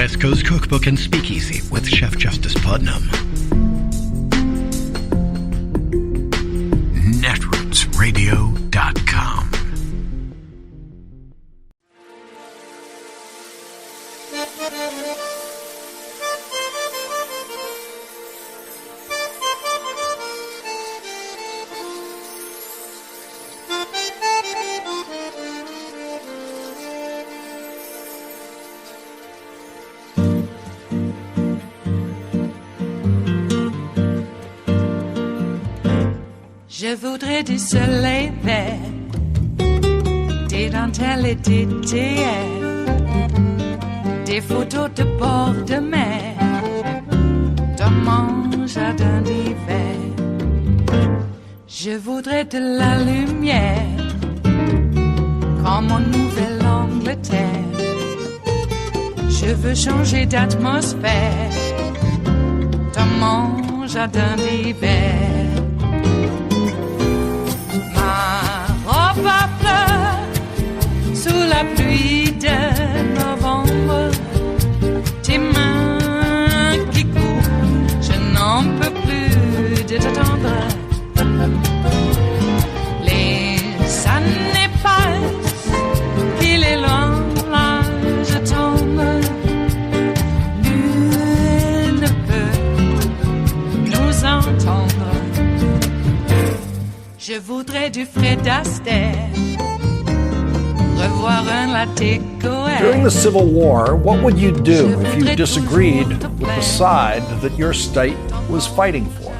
West Coast Cookbook and Speakeasy with Chef Justice Putnam. netrootsradio.com. Je voudrais du soleil vert, des dentelles et des théières, des photos de bord de mer, dans mon jardin d'hiver. Je voudrais de la lumière, comme en Nouvelle-Angleterre. Je veux changer d'atmosphère, dans mon jardin d'hiver. À fleurs sous la pluie de novembre, tes mains qui courent, je n'en peux plus de t'attendre. Les années passent, qu'il est loin, là je tombe. Nul ne peut nous entendre. Je voudrais du Fred Astaire, revoir un latte Goël. During the Civil War, what would you do if you disagreed with the side that your state was fighting for?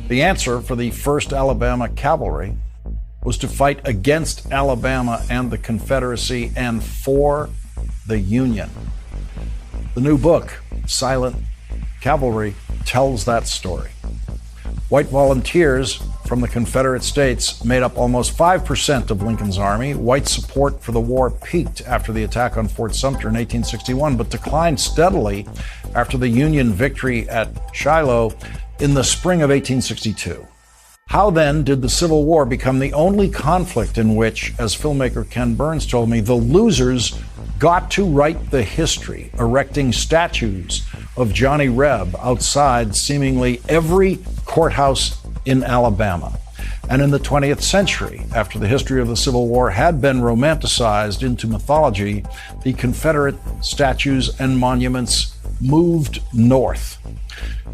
The answer for the 1st Alabama Cavalry was to fight against Alabama and the Confederacy and for the Union. The new book, Silent Cavalry, tells that story. White volunteers from the Confederate States made up almost 5% of Lincoln's army. White support for the war peaked after the attack on Fort Sumter in 1861, but declined steadily after the Union victory at Shiloh in the spring of 1862. How then did the Civil War become the only conflict in which, as filmmaker Ken Burns told me, the losers got to write the history, erecting statues of Johnny Reb outside seemingly every courthouse in Alabama? And in the 20th century, after the history of the Civil War had been romanticized into mythology, the Confederate statues and monuments moved north.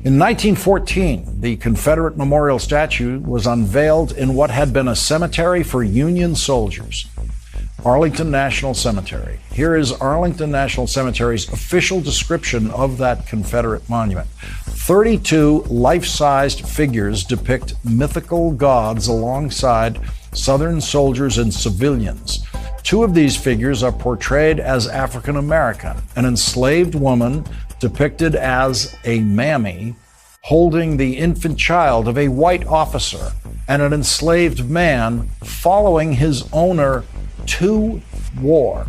In 1914, the Confederate memorial statue was unveiled in what had been a cemetery for Union soldiers, Arlington National Cemetery. Here is Arlington National Cemetery's official description of that Confederate monument. 32 life-sized figures depict mythical gods alongside Southern soldiers and civilians. 2 of these figures are portrayed as African American, an enslaved woman depicted as a mammy holding the infant child of a white officer, and an enslaved man following his owner to war.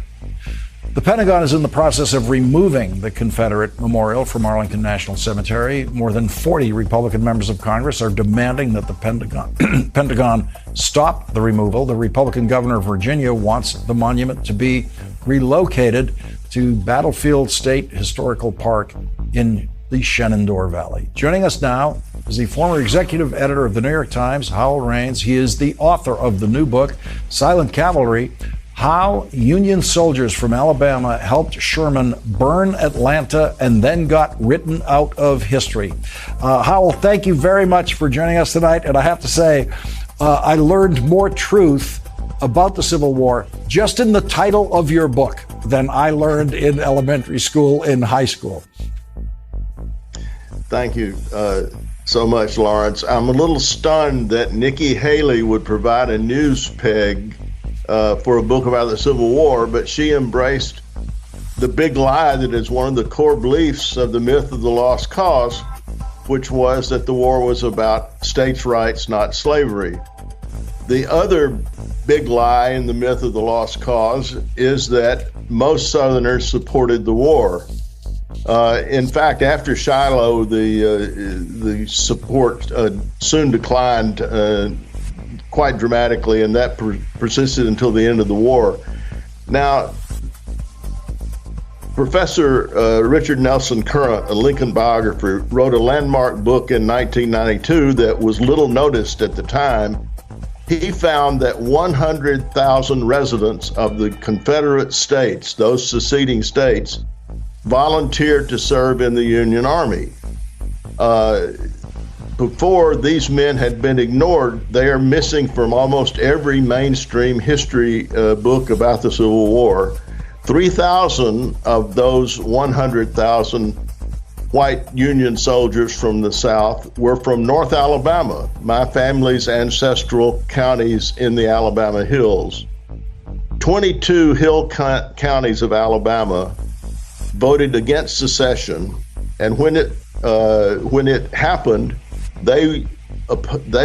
The Pentagon is in the process of removing the Confederate memorial from Arlington National Cemetery. More than 40 Republican members of Congress are demanding that the Pentagon stop the removal. The Republican governor of Virginia wants the monument to be relocated to Battlefield State Historical Park in the Shenandoah Valley. Joining us now is the former executive editor of the New York Times, Howell Raines. He is the author of the new book, Silent Cavalry: How Union Soldiers from Alabama Helped Sherman Burn Atlanta and Then Got Written Out of History. Howell, thank you very much for joining us tonight. And I have to say, I learned more truth about the Civil War just in the title of your book than I learned in elementary school, in high school. Thank you so much, Lawrence. I'm a little stunned that Nikki Haley would provide a news peg for a book about the Civil War, but she embraced the big lie that is one of the core beliefs of the myth of the lost cause, which was that the war was about states' rights, not slavery. The other big lie in the myth of the lost cause is that most Southerners supported the war. In fact, after Shiloh, the support soon declined quite dramatically, and that persisted until the end of the war. Now, Professor Richard Nelson Currant, a Lincoln biographer, wrote a landmark book in 1992 that was little noticed at the time. He found that 100,000 residents of the Confederate states, those seceding states, volunteered to serve in the Union Army. Before these men had been ignored, they are missing from almost every mainstream history book about the Civil War. 3,000 of those 100,000 white Union soldiers from the South were from North Alabama, my family's ancestral counties in the Alabama hills. 22 hill counties of Alabama voted against secession, and when it happened, they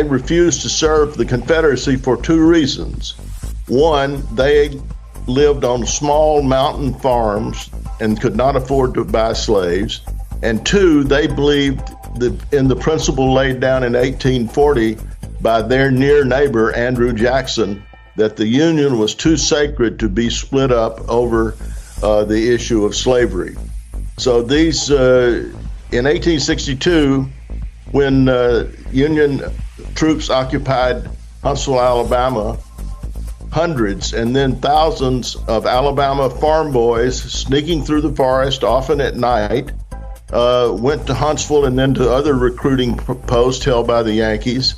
refused to serve the Confederacy for two reasons. One, they lived on small mountain farms and could not afford to buy slaves. And two, they believed in the principle laid down in 1840 by their near neighbor, Andrew Jackson, that the Union was too sacred to be split up over the issue of slavery. So these, in 1862, when Union troops occupied Huntsville, Alabama, hundreds and then thousands of Alabama farm boys sneaking through the forest, often at night, went to Huntsville and then to other recruiting posts held by the Yankees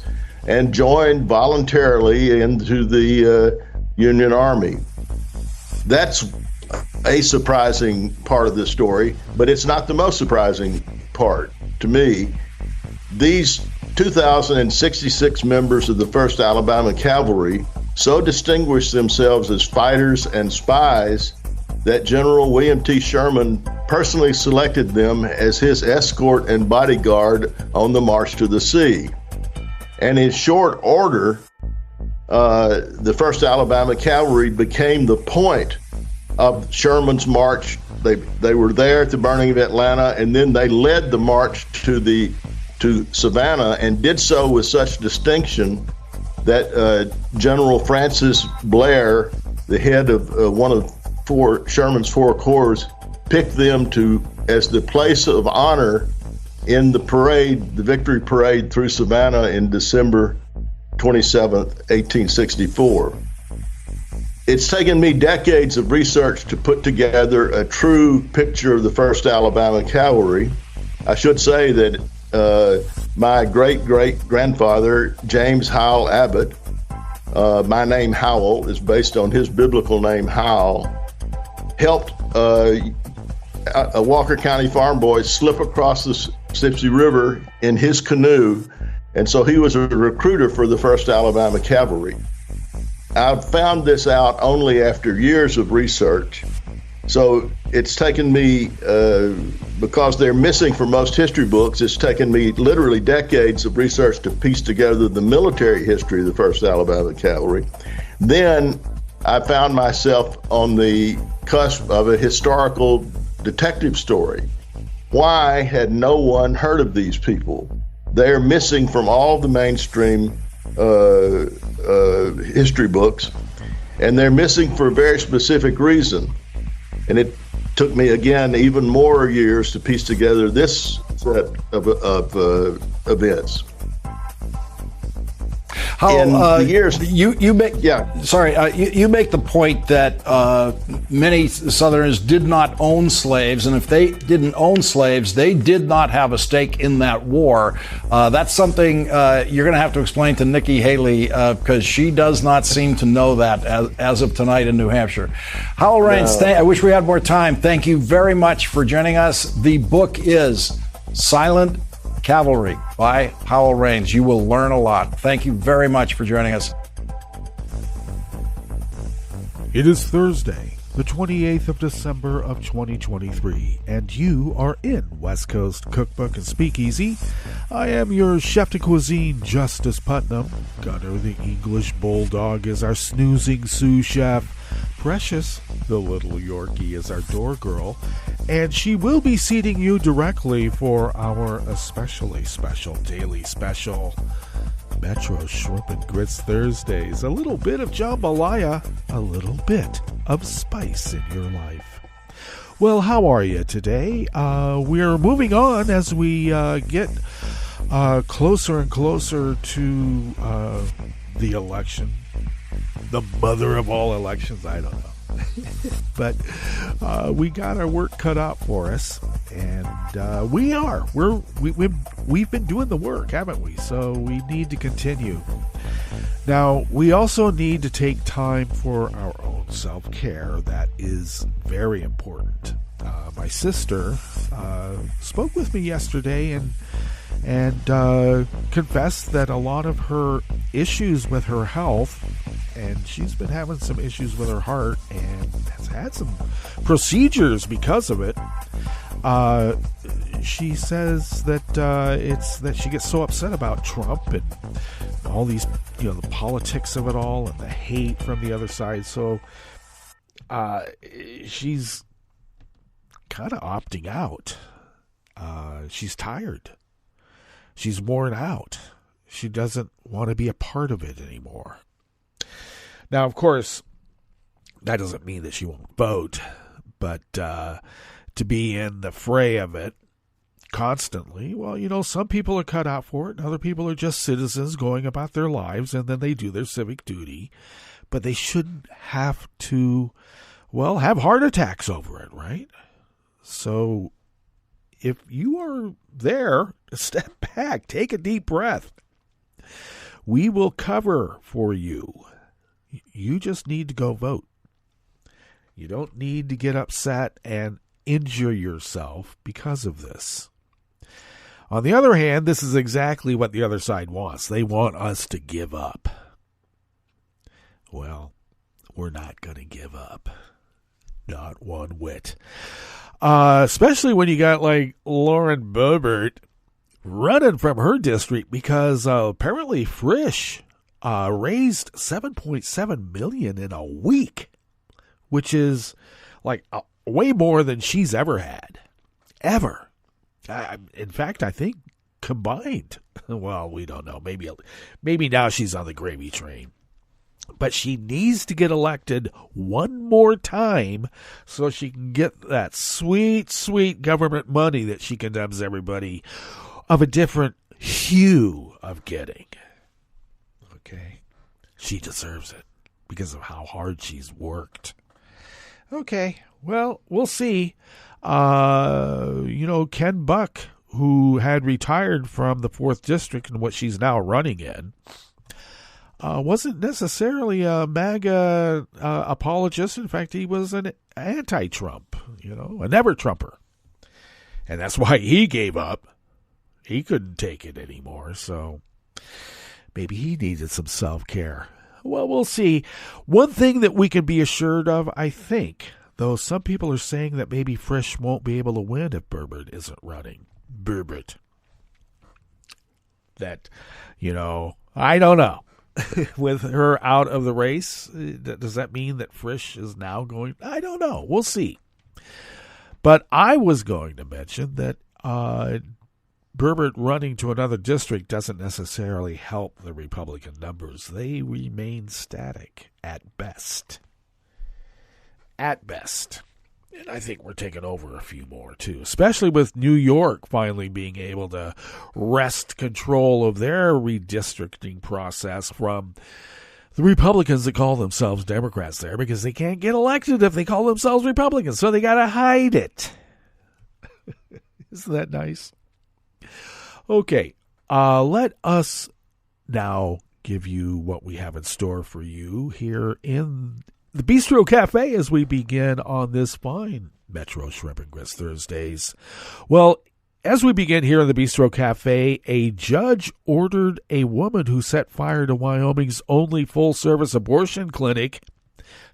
and joined voluntarily into the Union Army. That's a surprising part of this story, but it's not the most surprising part to me. These 2,066 members of the 1st Alabama Cavalry so distinguished themselves as fighters and spies that General William T. Sherman personally selected them as his escort and bodyguard on the march to the sea. And in short order, the 1st Alabama Cavalry became the point of Sherman's march. They were there at the burning of Atlanta, and then they led the march to Savannah, and did so with such distinction that General Francis Blair, the head of one of Sherman's 4 corps, picked them as the place of honor in the parade, the victory parade through Savannah in December 27th, 1864. It's taken me decades of research to put together a true picture of the 1st Alabama Cavalry. I should say that my great-great-grandfather, James Howell Abbott, my name Howell is based on his biblical name Howell, helped a Walker County farm boy slip across the Mississippi River in his canoe, and so he was a recruiter for the 1st Alabama Cavalry. I found this out only after years of research. So it's taken me, because they're missing from most history books, it's taken me literally decades of research to piece together the military history of the 1st Alabama Cavalry. Then I found myself on the cusp of a historical detective story. Why had no one heard of these people? They're missing from all the mainstream history books, and they're missing for a very specific reason. And it took me, again, even more years to piece together this set of events. How years you make? Yeah, sorry. You make the point that many Southerners did not own slaves, and if they didn't own slaves, they did not have a stake in that war. That's something you're going to have to explain to Nikki Haley, because she does not seem to know that as of tonight in New Hampshire. Howell Raines, I wish we had more time. Thank you very much for joining us. The book is Silent Cavalry by Howell Raines. You will learn a lot. Thank you very much for joining us. It is Thursday, the 28th of December of 2023, and you are in West Coast Cookbook and Speakeasy. I am your chef de cuisine, Justice Putnam. Gunner the English Bulldog is our snoozing sous chef. Precious, the little Yorkie, is our door girl, and she will be seating you directly for our especially special daily special, Metro Shrimp and Grits Thursdays. A little bit of jambalaya, a little bit of spice in your life. Well, how are you today? We're moving on as we get closer and closer to the election. The mother of all elections, I don't know. But we got our work cut out for us, and we've been doing the work, haven't we? So we need to continue. Now, we also need to take time for our own self-care. That is very important. My sister spoke with me yesterday and confessed that a lot of her issues with her health, and she's been having some issues with her heart and has had some procedures because of it. She says that it's that she gets so upset about Trump and all these, the politics of it all and the hate from the other side. So she's kind of opting out. She's tired. She's worn out. She doesn't want to be a part of it anymore. Now, of course, that doesn't mean that she won't vote, but to be in the fray of it constantly, well, some people are cut out for it, and other people are just citizens going about their lives, and then they do their civic duty. But they shouldn't have to, have heart attacks over it, right? So if you are there, step back, take a deep breath. We will cover for you. You just need to go vote. You don't need to get upset and injure yourself because of this. On the other hand, this is exactly what the other side wants. They want us to give up. Well, we're not going to give up. Not one whit. Especially when you got like Lauren Boebert running from her district because apparently Frisch raised $7.7 million in a week, which is like way more than she's ever had. Ever. In fact, I think combined. Well, we don't know. Maybe now she's on the gravy train. But she needs to get elected one more time so she can get that sweet, sweet government money that she condemns everybody of a different hue of getting. Okay? She deserves it because of how hard she's worked. Okay, well, we'll see. Ken Buck, who had retired from the 4th District and what she's now running in, wasn't necessarily a MAGA apologist. In fact, he was an anti-Trump, a never-Trumper. And that's why he gave up. He couldn't take it anymore, so maybe he needed some self-care. Well, we'll see. One thing that we can be assured of, I think, though some people are saying that maybe Frisch won't be able to win if Boebert isn't running. Boebert. That, I don't know. With her out of the race, does that mean that Frisch is now going? I don't know. We'll see. But I was going to mention that Boebert running to another district doesn't necessarily help the Republican numbers. They remain static at best. At best. And I think we're taking over a few more, too, especially with New York finally being able to wrest control of their redistricting process from the Republicans that call themselves Democrats there, because they can't get elected if they call themselves Republicans, so they got to hide it. Isn't that nice? Okay, let us now give you what we have in store for you here in the Bistro Cafe as we begin on this fine Metro Shrimp and Grits Thursdays. Well, as we begin here in the Bistro Cafe, a judge ordered a woman who set fire to Wyoming's only full-service abortion clinic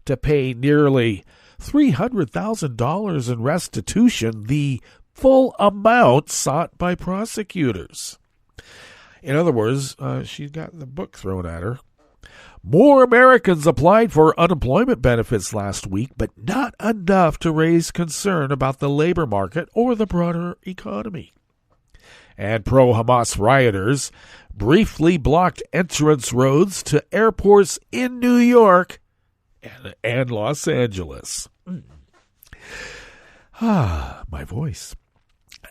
to pay nearly $300,000 in restitution, the full amount sought by prosecutors. In other words, she got the book thrown at her. More Americans applied for unemployment benefits last week, but not enough to raise concern about the labor market or the broader economy. And pro-Hamas rioters briefly blocked entrance roads to airports in New York and Los Angeles. My voice.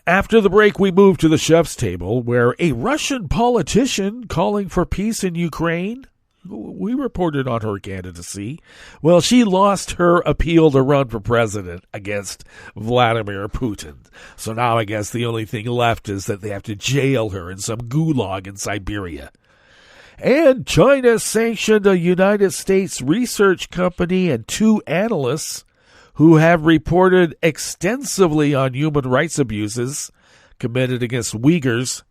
After the break, we move to the chef's table, where a Russian politician calling for peace in Ukraine, we reported on her candidacy. Well, she lost her appeal to run for president against Vladimir Putin. So now I guess the only thing left is that they have to jail her in some gulag in Siberia. And China sanctioned a United States research company and 2 analysts who have reported extensively on human rights abuses committed against Uyghurs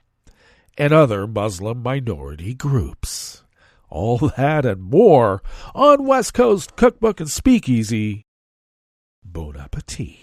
and other Muslim minority groups. All that and more on West Coast Cookbook and Speakeasy. Bon appetit.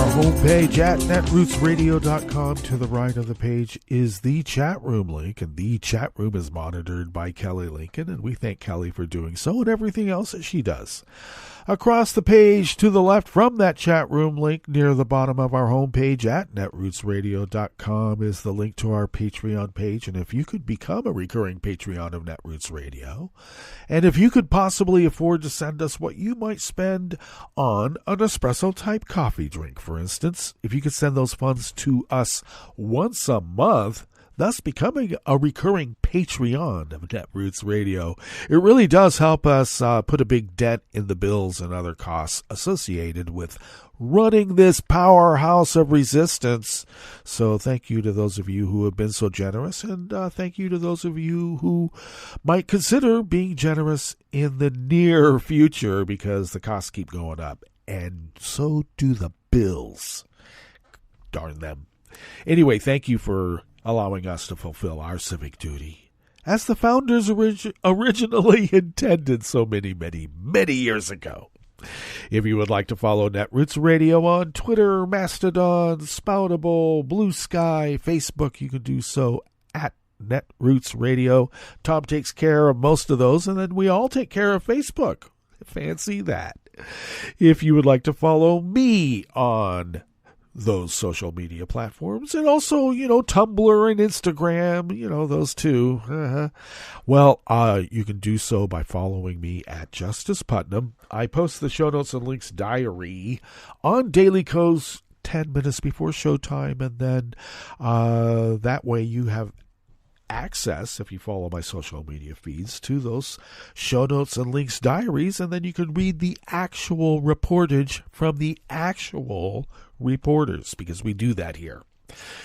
Homepage at netrootsradio.com. To the right of the page is the chat room link, and the chat room is monitored by Kelly Lincoln, and we thank Kelly for doing so and everything else that she does. Across the page to the left from that chat room link near the bottom of our homepage at netrootsradio.com is the link to our Patreon page. And if you could become a recurring Patreon of Netroots Radio, and if you could possibly afford to send us what you might spend on an espresso-type coffee drink, for instance, if you could send those funds to us once a month, thus becoming a recurring Patreon of Netroots Radio, it really does help us put a big dent in the bills and other costs associated with running this powerhouse of resistance. So thank you to those of you who have been so generous, and thank you to those of you who might consider being generous in the near future, because the costs keep going up, and so do the bills. Darn them. Anyway, thank you for allowing us to fulfill our civic duty as the founders originally intended so many years ago. If you would like to follow Netroots Radio on Twitter, Mastodon, Spoutable, Blue Sky, Facebook, you can do so at Netroots Radio. Tom takes care of most of those, and then we all take care of Facebook. Fancy that. If you would like to follow me on those social media platforms, and also, Tumblr and Instagram, those two. Well, you can do so by following me at Justice Putnam. I post the show notes and links diary on Daily Coast 10 minutes before showtime, and then that way you have access, if you follow my social media feeds, to those show notes and links diaries, and then you can read the actual reportage from the actual reporters, because we do that here.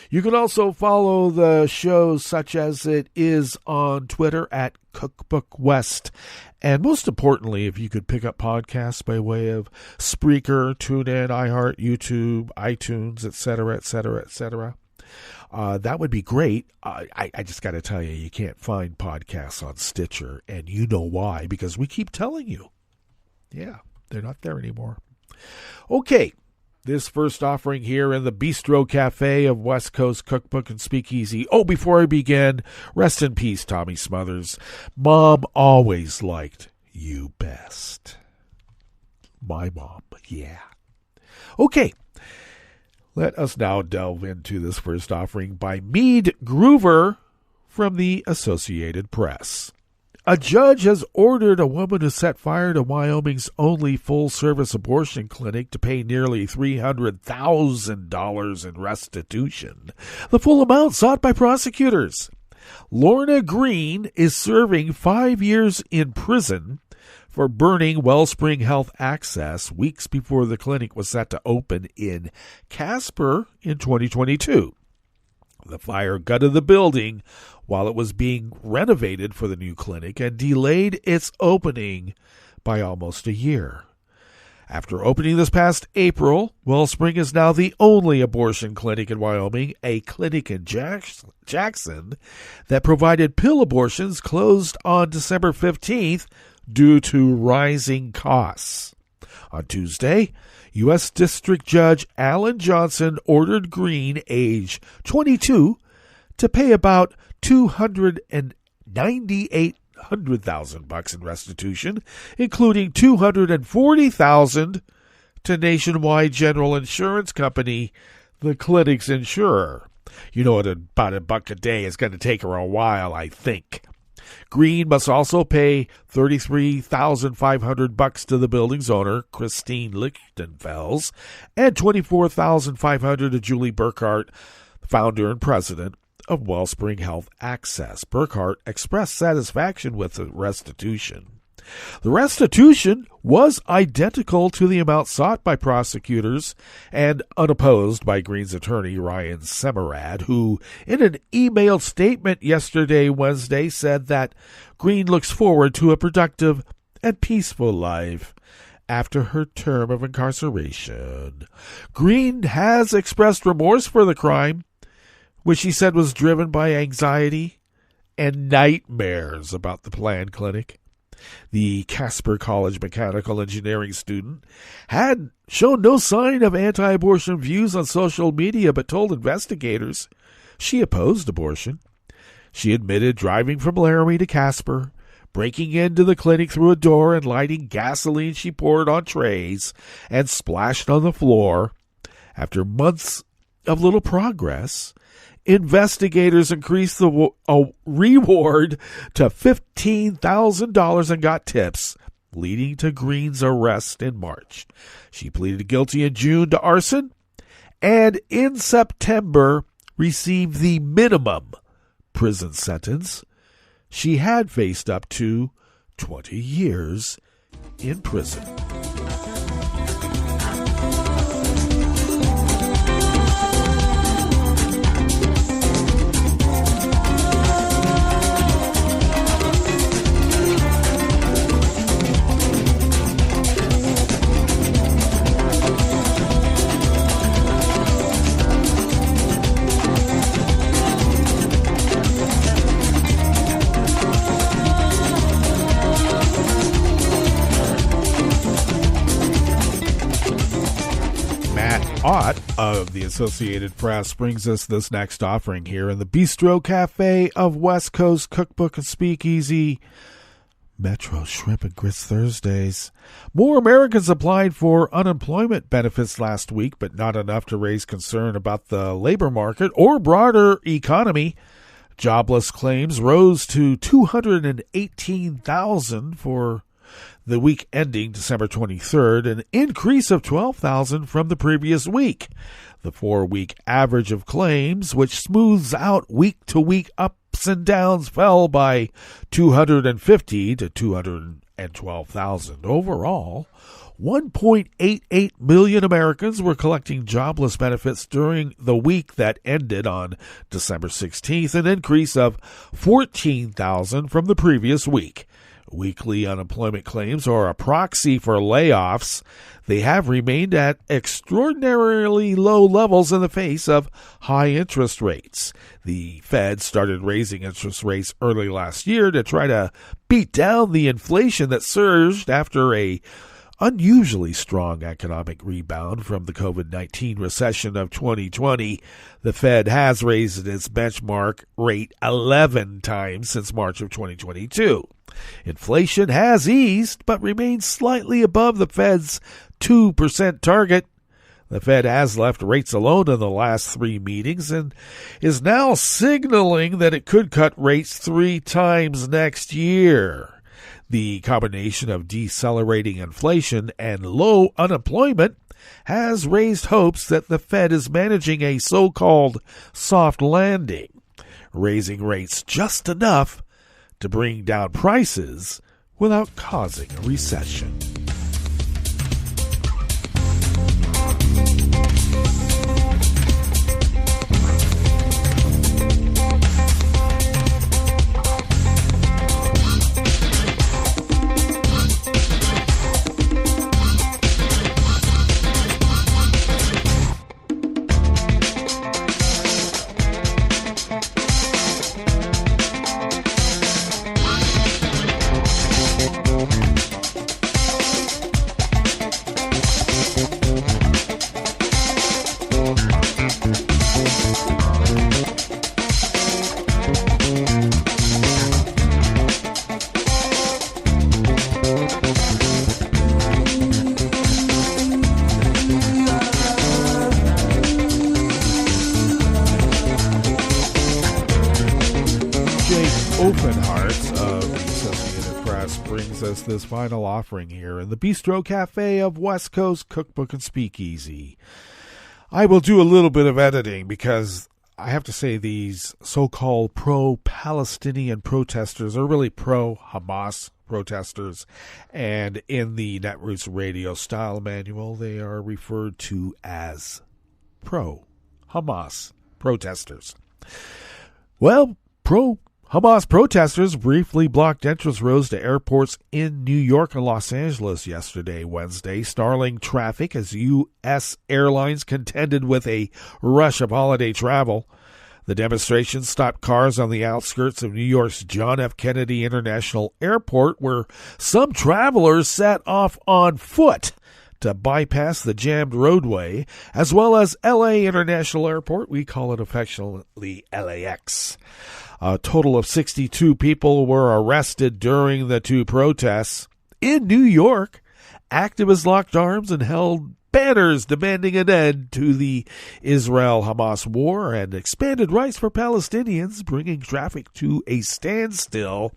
You can also follow the show such as it is on Twitter at Cookbook West. And most importantly, if you could pick up podcasts by way of Spreaker, TuneIn, iHeart, YouTube, iTunes, etc., that would be great. I just got to tell you can't find podcasts on Stitcher, and you know why, because we keep telling you. Yeah, they're not there anymore. Okay. This first offering here in the Bistro Cafe of West Coast Cookbook and Speakeasy. Oh, before I begin, rest in peace, Tommy Smothers. Mom always liked you best. My mom, yeah. Okay, let us now delve into this first offering by Meade Groover from the Associated Press. A judge has ordered a woman who set fire to Wyoming's only full-service abortion clinic to pay nearly $300,000 in restitution, the full amount sought by prosecutors. Lorna Green is serving 5 years in prison for burning Wellspring Health Access weeks before the clinic was set to open in Casper in 2022. The fire gutted the building while it was being renovated for the new clinic and delayed its opening by almost a year. After opening this past April, Wellspring is now the only abortion clinic in Wyoming. A clinic in Jackson that provided pill abortions closed on December 15th due to rising costs. On Tuesday, U.S. District Judge Alan Johnson ordered Green, age 22, to pay about $298,000 in restitution, including $240,000 to Nationwide General Insurance Company, the clinic's insurer. You know, at about $1 a day, it's going to take her a while, I think. Green must also pay $33,500 to the building's owner, Christine Lichtenfels, and $24,500 to Julie Burkhart, founder and president of Wellspring Health Access. Burkhart expressed satisfaction with the restitution. The restitution was identical to the amount sought by prosecutors and unopposed by Green's attorney, Ryan Semerad, who, in an emailed statement yesterday, Wednesday, said that Green looks forward to a productive and peaceful life after her term of incarceration. Green has expressed remorse for the crime, which she said was driven by anxiety and nightmares about the planned clinic. The Casper College mechanical engineering student had shown no sign of anti-abortion views on social media, but told investigators she opposed abortion. She admitted driving from Laramie to Casper, breaking into the clinic through a door and lighting gasoline she poured on trays and splashed on the floor. After months of little progress, investigators increased the reward to $15,000 and got tips, leading to Green's arrest in March. She pleaded guilty in June to arson and in September received the minimum prison sentence. She had faced up to 20 years in prison. Ott of the Associated Press brings us this next offering here in the Bistro Cafe of West Coast Cookbook and Speakeasy. Metro Shrimp and Grits Thursdays. More Americans applied for unemployment benefits last week, but not enough to raise concern about the labor market or broader economy. Jobless claims rose to 218,000 for the week ending December 23rd, an increase of 12,000 from the previous week. The 4-week average of claims, which smooths out week-to-week ups and downs, fell by 250 to 212,000. Overall, 1.88 million Americans were collecting jobless benefits during the week that ended on December 16th, an increase of 14,000 from the previous week. Weekly unemployment claims are a proxy for layoffs. They have remained at extraordinarily low levels in the face of high interest rates. The Fed started raising interest rates early last year to try to beat down the inflation that surged after a unusually strong economic rebound from the COVID-19 recession of 2020. The Fed has raised its benchmark rate 11 times since March of 2022. Inflation has eased, but remains slightly above the Fed's 2% target. The Fed has left rates alone in the last 3 meetings and is now signaling that it could cut rates 3 times next year. The combination of decelerating inflation and low unemployment has raised hopes that the Fed is managing a so-called soft landing, raising rates just enough to bring down prices without causing a recession. Jake Openheart of the Associated Press brings us this final offering here in the Bistro Cafe of West Coast Cookbook and Speakeasy. I will do a little bit of editing because I have to say these so-called pro-Palestinian protesters are really pro-Hamas protesters, and in the Netroots Radio Style Manual, they are referred to as pro-Hamas protesters. Well, pro-Hamas protesters briefly blocked entrance roads to airports in New York and Los Angeles yesterday, Wednesday, snarling traffic as U.S. airlines contended with a rush of holiday travel. The demonstration stopped cars on the outskirts of New York's John F. Kennedy International Airport, where some travelers set off on foot to bypass the jammed roadway, as well as L.A. International Airport. We call it affectionately LAX. A total of 62 people were arrested during the two protests. In New York, activists locked arms and held banners demanding an end to the Israel-Hamas war and expanded rights for Palestinians, bringing traffic to a standstill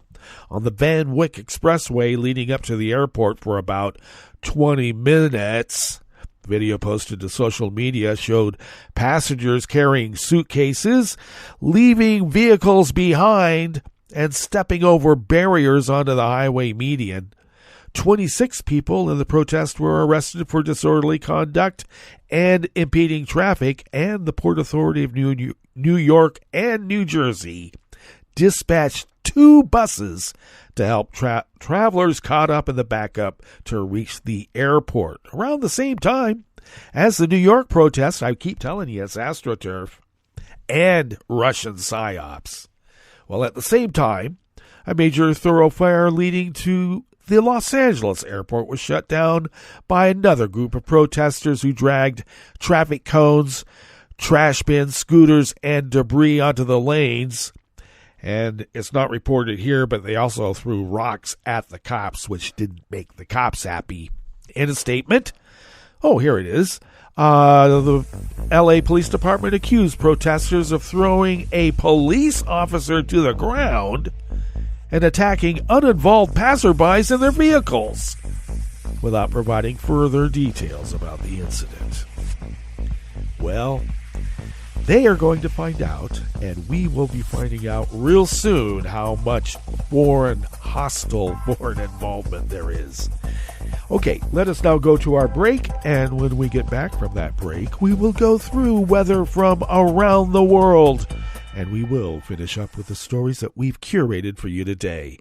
on the Van Wyck Expressway leading up to the airport for about 20 minutes. Video posted to social media showed passengers carrying suitcases, leaving vehicles behind, and stepping over barriers onto the highway median. 26 people in the protest were arrested for disorderly conduct and impeding traffic, and the Port Authority of New York and New Jersey dispatched 2 buses to help travelers caught up in the backup to reach the airport. Around the same time as the New York protest, I keep telling you, it's AstroTurf and Russian PSYOPs. Well, at the same time, a major thoroughfare leading to the Los Angeles airport was shut down by another group of protesters who dragged traffic cones, trash bins, scooters, and debris onto the lanes. And it's not reported here, but they also threw rocks at the cops, which didn't make the cops happy. In a statement, here it is. The L.A. Police Department accused protesters of throwing a police officer to the ground and attacking uninvolved passerbys in their vehicles, without providing further details about the incident. Well, they are going to find out, and we will be finding out real soon how much hostile foreign involvement there is. Okay, let us now go to our break, and when we get back from that break, we will go through weather from around the world, and we will finish up with the stories that we've curated for you today.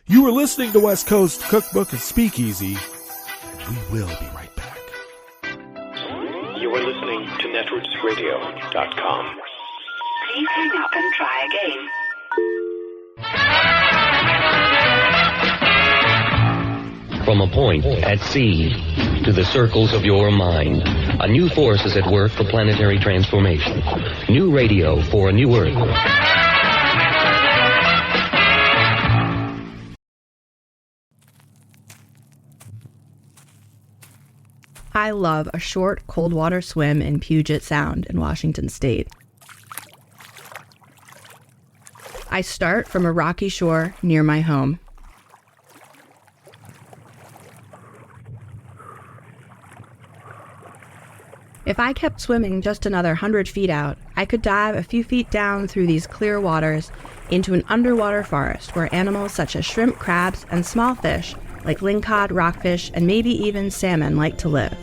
You are listening to West Coast Cookbook and Speakeasy, and we will be right back. You are listening to netrootsradio.com. Please hang up and try again. From a point at sea to the circles of your mind, a new force is at work for planetary transformation. New radio for a new Earth. I love a short cold water swim in Puget Sound in Washington State. I start from a rocky shore near my home. If I kept swimming just another 100 feet out, I could dive a few feet down through these clear waters into an underwater forest where animals such as shrimp, crabs, and small fish like lingcod, rockfish, and maybe even salmon like to live.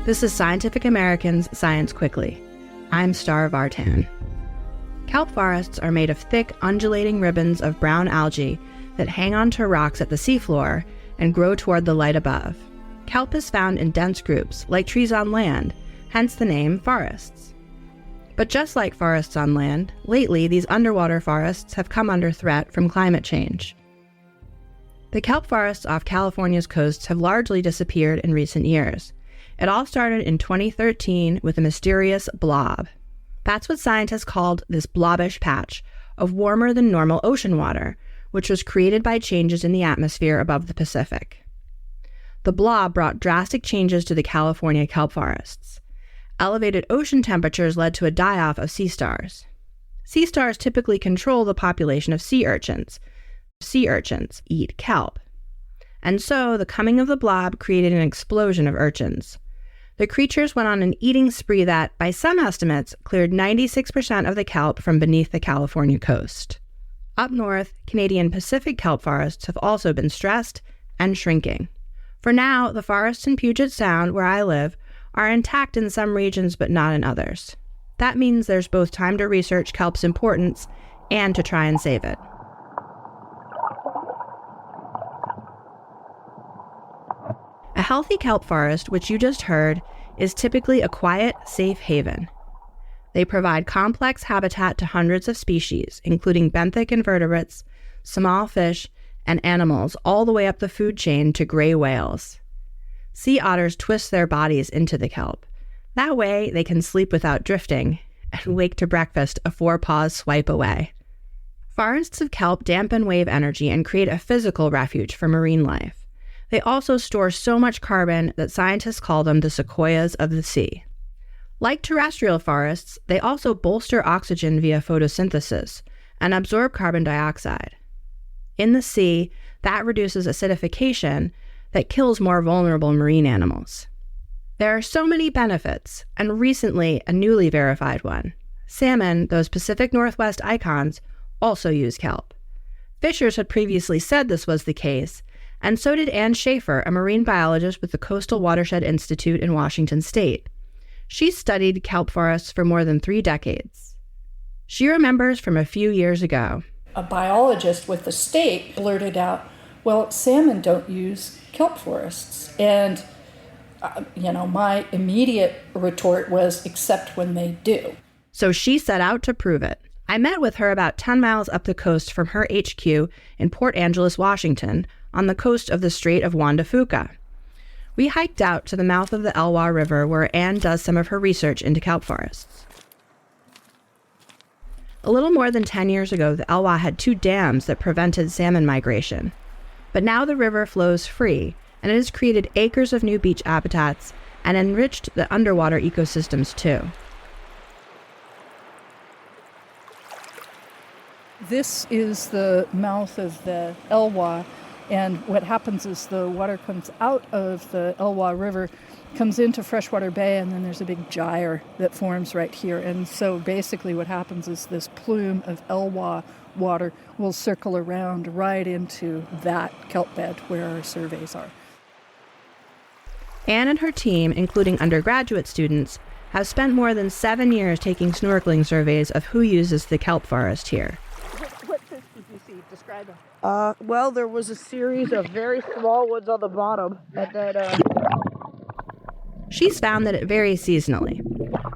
This is Scientific American's Science Quickly. I'm Star Vartan. Kelp forests are made of thick, undulating ribbons of brown algae that hang onto rocks at the seafloor and grow toward the light above. Kelp is found in dense groups, like trees on land, hence the name forests. But just like forests on land, lately these underwater forests have come under threat from climate change. The kelp forests off California's coasts have largely disappeared in recent years. It all started in 2013 with a mysterious blob. That's what scientists called this blobbish patch of warmer than normal ocean water, which was created by changes in the atmosphere above the Pacific. The blob brought drastic changes to the California kelp forests. Elevated ocean temperatures led to a die-off of sea stars. Sea stars typically control the population of sea urchins. Sea urchins eat kelp. And so the coming of the blob created an explosion of urchins. The creatures went on an eating spree that, by some estimates, cleared 96% of the kelp from beneath the California coast. Up north, Canadian Pacific kelp forests have also been stressed and shrinking. For now, the forests in Puget Sound, where I live, are intact in some regions but not in others. That means there's both time to research kelp's importance and to try and save it. A healthy kelp forest, which you just heard, is typically a quiet, safe haven. They provide complex habitat to hundreds of species, including benthic invertebrates, small fish, and animals all the way up the food chain to gray whales. Sea otters twist their bodies into the kelp. That way, they can sleep without drifting and wake to breakfast a four-paws swipe away. Forests of kelp dampen wave energy and create a physical refuge for marine life. They also store so much carbon that scientists call them the sequoias of the sea. Like terrestrial forests, they also bolster oxygen via photosynthesis and absorb carbon dioxide. In the sea, that reduces acidification that kills more vulnerable marine animals. There are so many benefits, and recently a newly verified one. Salmon, those Pacific Northwest icons, also use kelp. Fishers had previously said this was the case, and so did Ann Schaefer, a marine biologist with the Coastal Watershed Institute in Washington State. She studied kelp forests for more than 3 decades. She remembers from a few years ago. A biologist with the state blurted out, well, salmon don't use kelp forests. And, my immediate retort was, except when they do. So she set out to prove it. I met with her about 10 miles up the coast from her HQ in Port Angeles, Washington, on the coast of the Strait of Juan de Fuca. We hiked out to the mouth of the Elwha River where Anne does some of her research into kelp forests. A little more than 10 years ago, the Elwha had 2 dams that prevented salmon migration. But now the river flows free, and it has created acres of new beach habitats and enriched the underwater ecosystems too. This is the mouth of the Elwha, and what happens is the water comes out of the Elwha River, comes into Freshwater Bay, and then there's a big gyre that forms right here. And so basically what happens is this plume of Elwha water will circle around right into that kelp bed where our surveys are. Anne and her team, including undergraduate students, have spent more than 7 years taking snorkeling surveys of who uses the kelp forest here. What fish did you see? Describe them. Well, there was a series of very small ones on the bottom, and then, She's found that it varies seasonally.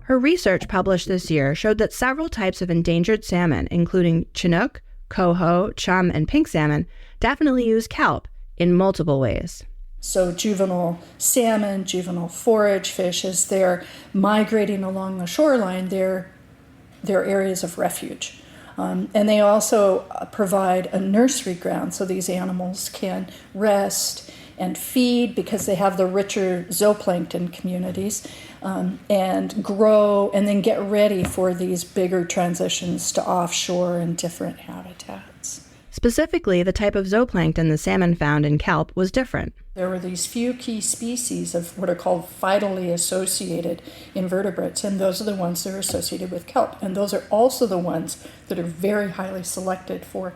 Her research published this year showed that several types of endangered salmon, including Chinook, coho, chum, and pink salmon, definitely use kelp in multiple ways. So juvenile salmon, juvenile forage fish, as they're migrating along the shoreline, they're areas of refuge. And they also provide a nursery ground so these animals can rest and feed because they have the richer zooplankton communities and grow and then get ready for these bigger transitions to offshore and different habitats. Specifically, the type of zooplankton the salmon found in kelp was different. There were these few key species of what are called phytally associated invertebrates, and those are the ones that are associated with kelp. And those are also the ones that are very highly selected for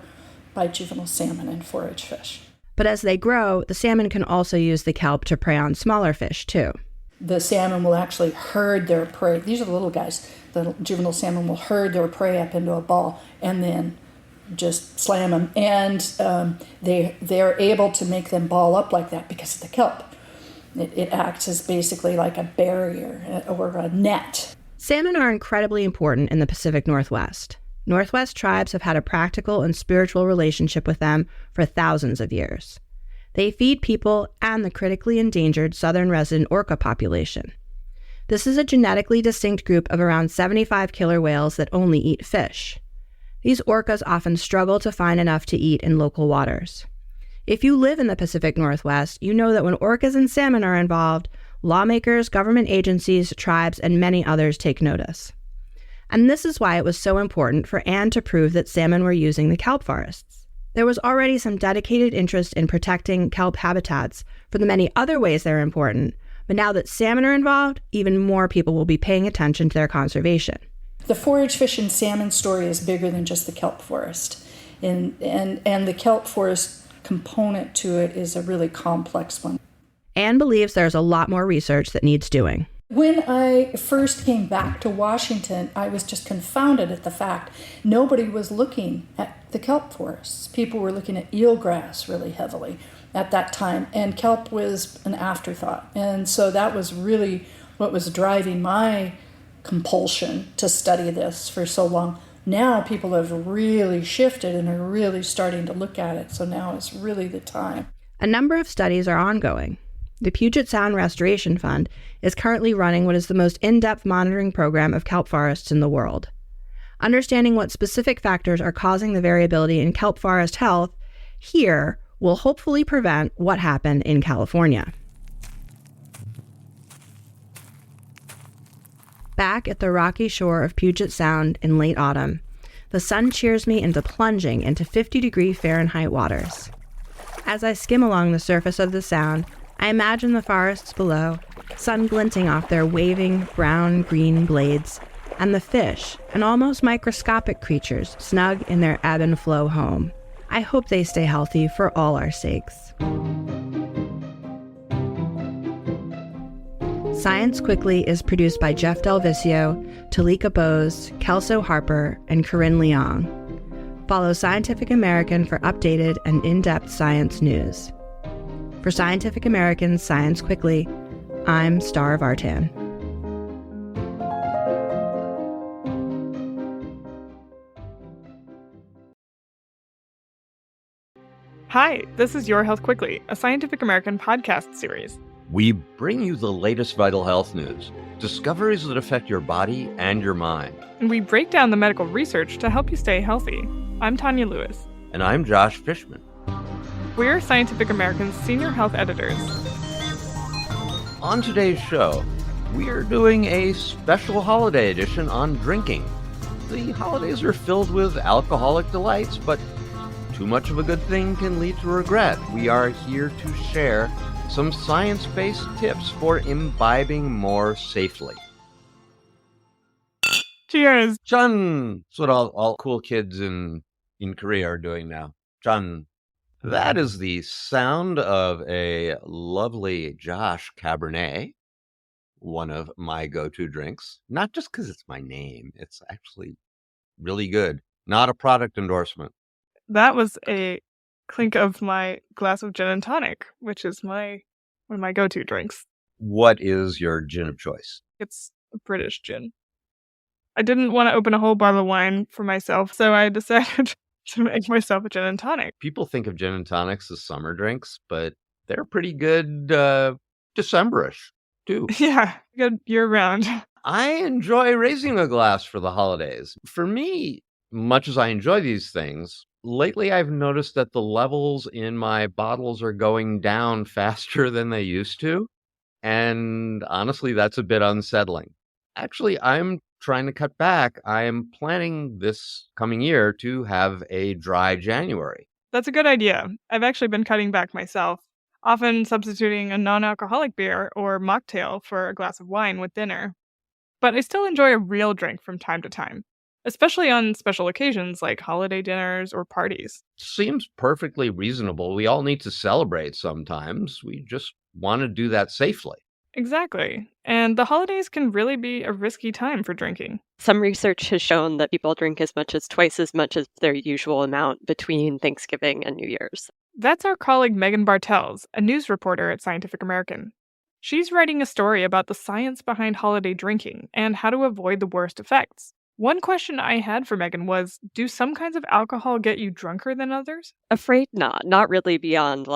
by juvenile salmon and forage fish. But as they grow, the salmon can also use the kelp to prey on smaller fish, too. The salmon will actually herd their prey. These are the little guys. The juvenile salmon will herd their prey up into a ball and then just slam them. And they're able to make them ball up like that because of the kelp. It acts as basically like a barrier or a net. Salmon are incredibly important in the Pacific Northwest. Northwest tribes have had a practical and spiritual relationship with them for thousands of years. They feed people and the critically endangered southern resident orca population. This is a genetically distinct group of around 75 killer whales that only eat fish. These orcas often struggle to find enough to eat in local waters. If you live in the Pacific Northwest, you know that when orcas and salmon are involved, lawmakers, government agencies, tribes, and many others take notice. And this is why it was so important for Anne to prove that salmon were using the kelp forests. There was already some dedicated interest in protecting kelp habitats for the many other ways they're important, but now that salmon are involved, even more people will be paying attention to their conservation. The forage fish and salmon story is bigger than just the kelp forest. And the kelp forest component to it is a really complex one. Anne believes there's a lot more research that needs doing. When I first came back to Washington, I was just confounded at the fact nobody was looking at the kelp forests. People were looking at eelgrass really heavily at that time, and kelp was an afterthought. And so that was really what was driving my compulsion to study this for so long. Now people have really shifted and are really starting to look at it, so now is really the time. A number of studies are ongoing. The Puget Sound Restoration Fund is currently running what is the most in-depth monitoring program of kelp forests in the world. Understanding what specific factors are causing the variability in kelp forest health here will hopefully prevent what happened in California. Back at the rocky shore of Puget Sound in late autumn, the sun cheers me into plunging into 50-degree Fahrenheit waters. As I skim along the surface of the sound, I imagine the forests below, sun glinting off their waving brown-green blades, and the fish and almost microscopic creatures snug in their ebb and flow home. I hope they stay healthy for all our sakes. Science Quickly is produced by Jeff Delvicio, Talika Bose, Kelso Harper, and Corinne Leong. Follow Scientific American for updated and in-depth science news. For Scientific American's Science Quickly, I'm Star Vartan. Hi, this is Your Health Quickly, a Scientific American podcast series. We bring you the latest vital health news, discoveries that affect your body and your mind. And we break down the medical research to help you stay healthy. I'm Tanya Lewis. And I'm Josh Fishman. We're Scientific American's senior health editors. On today's show, we are doing a special holiday edition on drinking. The holidays are filled with alcoholic delights, but too much of a good thing can lead to regret. We are here to share some science-based tips for imbibing more safely. Cheers! Chun! That's what all cool kids in Korea are doing now. Chun. That is the sound of a lovely Josh Cabernet, one of my go-to drinks. Not just because it's my name. It's actually really good. Not a product endorsement. That was a clink of my glass of gin and tonic, which is one of my go-to drinks. What is your gin of choice? It's a British gin. I didn't want to open a whole bottle of wine for myself, so I decided to make myself a gin and tonic. People think of gin and tonics as summer drinks, but they're pretty good December-ish, too. Yeah, good year-round. I enjoy raising a glass for the holidays. For me, much as I enjoy these things, lately I've noticed that the levels in my bottles are going down faster than they used to. And honestly, that's a bit unsettling. Actually, I'm trying to cut back. I am planning this coming year to have a dry January. That's a good idea. I've actually been cutting back myself, often substituting a non-alcoholic beer or mocktail for a glass of wine with dinner. But I still enjoy a real drink from time to time, especially on special occasions like holiday dinners or parties. Seems perfectly reasonable. We all need to celebrate sometimes. We just want to do that safely. Exactly. And the holidays can really be a risky time for drinking. Some research has shown that people drink as much as twice as much as their usual amount between Thanksgiving and New Year's. That's our colleague Megan Bartels, a news reporter at Scientific American. She's writing a story about the science behind holiday drinking and how to avoid the worst effects. One question I had for Megan was, do some kinds of alcohol get you drunker than others? Afraid not. Not really beyond,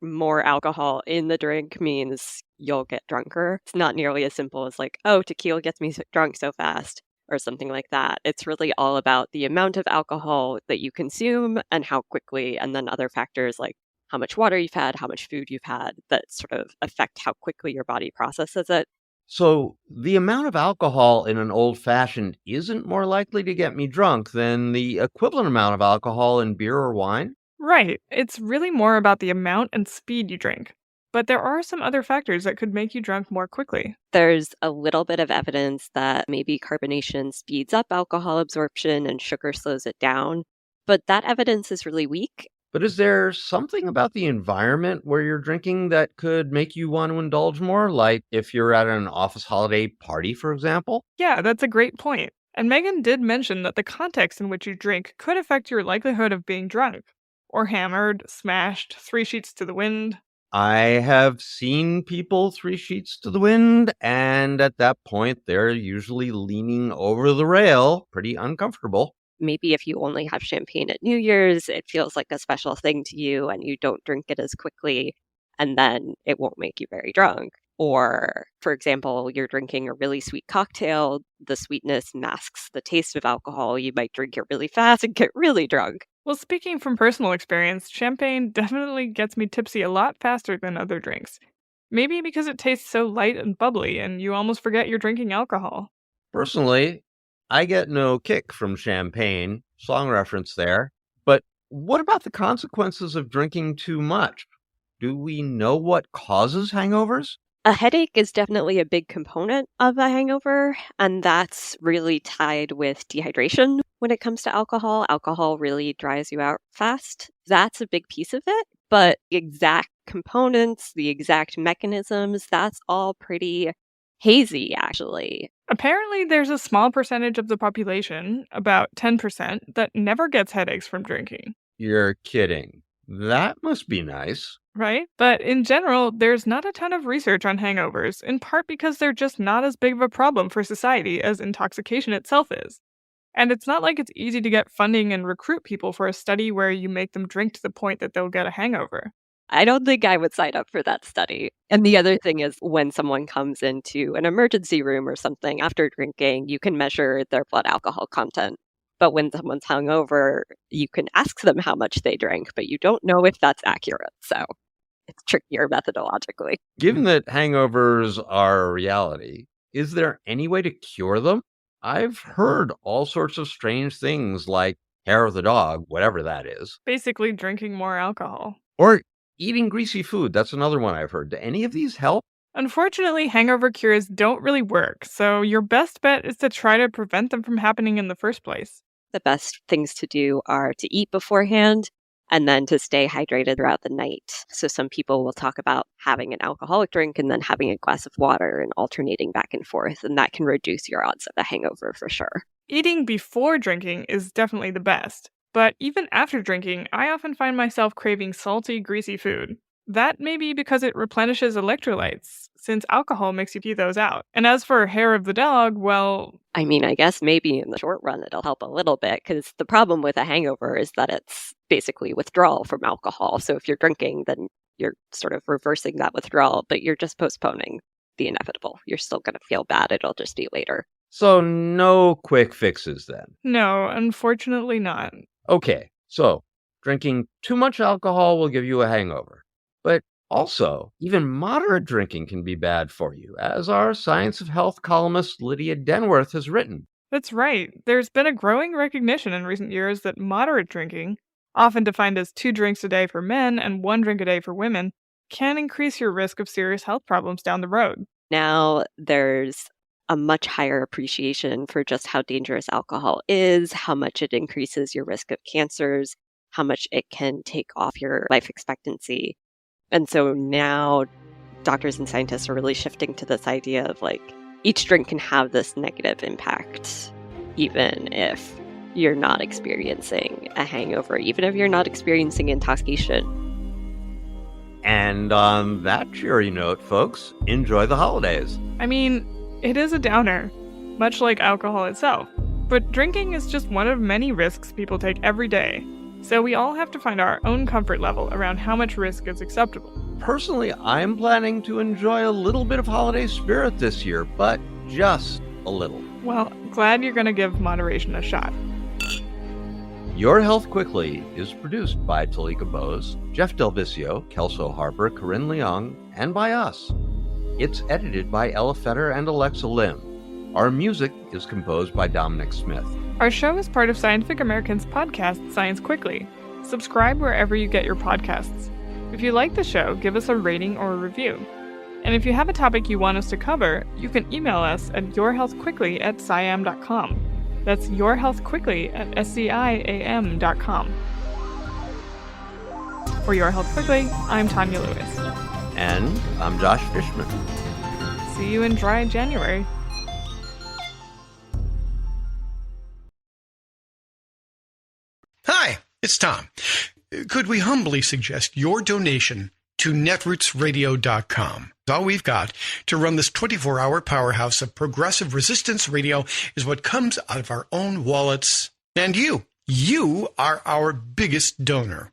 more alcohol in the drink means you'll get drunker. It's not nearly as simple as tequila gets me drunk so fast or something like that. It's really all about the amount of alcohol that you consume and how quickly, and then other factors like how much water you've had, how much food you've had, that sort of affect how quickly your body processes it. So the amount of alcohol in an old-fashioned isn't more likely to get me drunk than the equivalent amount of alcohol in beer or wine? Right. It's really more about the amount and speed you drink. But there are some other factors that could make you drunk more quickly. There's a little bit of evidence that maybe carbonation speeds up alcohol absorption and sugar slows it down, but that evidence is really weak. But is there something about the environment where you're drinking that could make you want to indulge more? Like if you're at an office holiday party, for example? Yeah, that's a great point. And Megan did mention that the context in which you drink could affect your likelihood of being drunk, or hammered, smashed, 3 sheets to the wind. I have seen people 3 sheets to the wind, and at that point, they're usually leaning over the rail, pretty uncomfortable. Maybe if you only have champagne at New Year's, it feels like a special thing to you and you don't drink it as quickly, and then it won't make you very drunk. Or, for example, you're drinking a really sweet cocktail, the sweetness masks the taste of alcohol, you might drink it really fast and get really drunk. Well, speaking from personal experience, champagne definitely gets me tipsy a lot faster than other drinks. Maybe because it tastes so light and bubbly and you almost forget you're drinking alcohol. Personally, I get no kick from champagne, song reference there. But what about the consequences of drinking too much? Do we know what causes hangovers? A headache is definitely a big component of a hangover, and that's really tied with dehydration. When it comes to alcohol, alcohol really dries you out fast. That's a big piece of it, but the exact components, the exact mechanisms, that's all pretty hazy, actually. Apparently, there's a small percentage of the population, about 10%, that never gets headaches from drinking. You're kidding. That must be nice. Right? But in general, there's not a ton of research on hangovers, in part because they're just not as big of a problem for society as intoxication itself is. And it's not like it's easy to get funding and recruit people for a study where you make them drink to the point that they'll get a hangover. I don't think I would sign up for that study. And the other thing is when someone comes into an emergency room or something after drinking, you can measure their blood alcohol content. But when someone's hungover, you can ask them how much they drank, but you don't know if that's accurate. So it's trickier methodologically. Given that hangovers are a reality, is there any way to cure them? I've heard all sorts of strange things like hair of the dog, whatever that is. Basically drinking more alcohol. Or eating greasy food. That's another one I've heard. Do any of these help? Unfortunately, hangover cures don't really work, so your best bet is to try to prevent them from happening in the first place. The best things to do are to eat beforehand and then to stay hydrated throughout the night. So some people will talk about having an alcoholic drink and then having a glass of water and alternating back and forth, and that can reduce your odds of a hangover for sure. Eating before drinking is definitely the best, but even after drinking, I often find myself craving salty, greasy food. That may be because it replenishes electrolytes, since alcohol makes you pee those out. And as for hair of the dog, well... I mean, I guess maybe in the short run it'll help a little bit, because the problem with a hangover is that it's basically withdrawal from alcohol. So if you're drinking, then you're sort of reversing that withdrawal, but you're just postponing the inevitable. You're still going to feel bad. It'll just be later. So no quick fixes then? No, unfortunately not. Okay, so drinking too much alcohol will give you a hangover. But also, even moderate drinking can be bad for you, as our Science of Health columnist Lydia Denworth has written. That's right. There's been a growing recognition in recent years that moderate drinking, often defined as 2 drinks a day for men and 1 drink a day for women, can increase your risk of serious health problems down the road. Now there's a much higher appreciation for just how dangerous alcohol is, how much it increases your risk of cancers, how much it can take off your life expectancy. And so now doctors and scientists are really shifting to this idea of like each drink can have this negative impact, even if you're not experiencing a hangover, even if you're not experiencing intoxication. And on that cheery note, folks, enjoy the holidays. I mean, it is a downer, much like alcohol itself. But drinking is just one of many risks people take every day. So we all have to find our own comfort level around how much risk is acceptable. Personally, I'm planning to enjoy a little bit of holiday spirit this year, but just a little. Well, glad you're going to give moderation a shot. Your Health Quickly is produced by Talika Bose, Jeff Delvicio, Kelso Harper, Corinne Leong, and by us. It's edited by Ella Fetter and Alexa Lim. Our music is composed by Dominic Smith. Our show is part of Scientific American's podcast, Science Quickly. Subscribe wherever you get your podcasts. If you like the show, give us a rating or a review. And if you have a topic you want us to cover, you can email us at yourhealthquickly@siam.com. That's yourhealthquickly@siam.com. For Your Health Quickly, I'm Tanya Lewis. And I'm Josh Fishman. See you in dry January. Hi, it's Tom. Could we humbly suggest your donation to netrootsradio.com? All we've got to run this 24-hour powerhouse of progressive resistance radio is what comes out of our own wallets. And you are our biggest donor.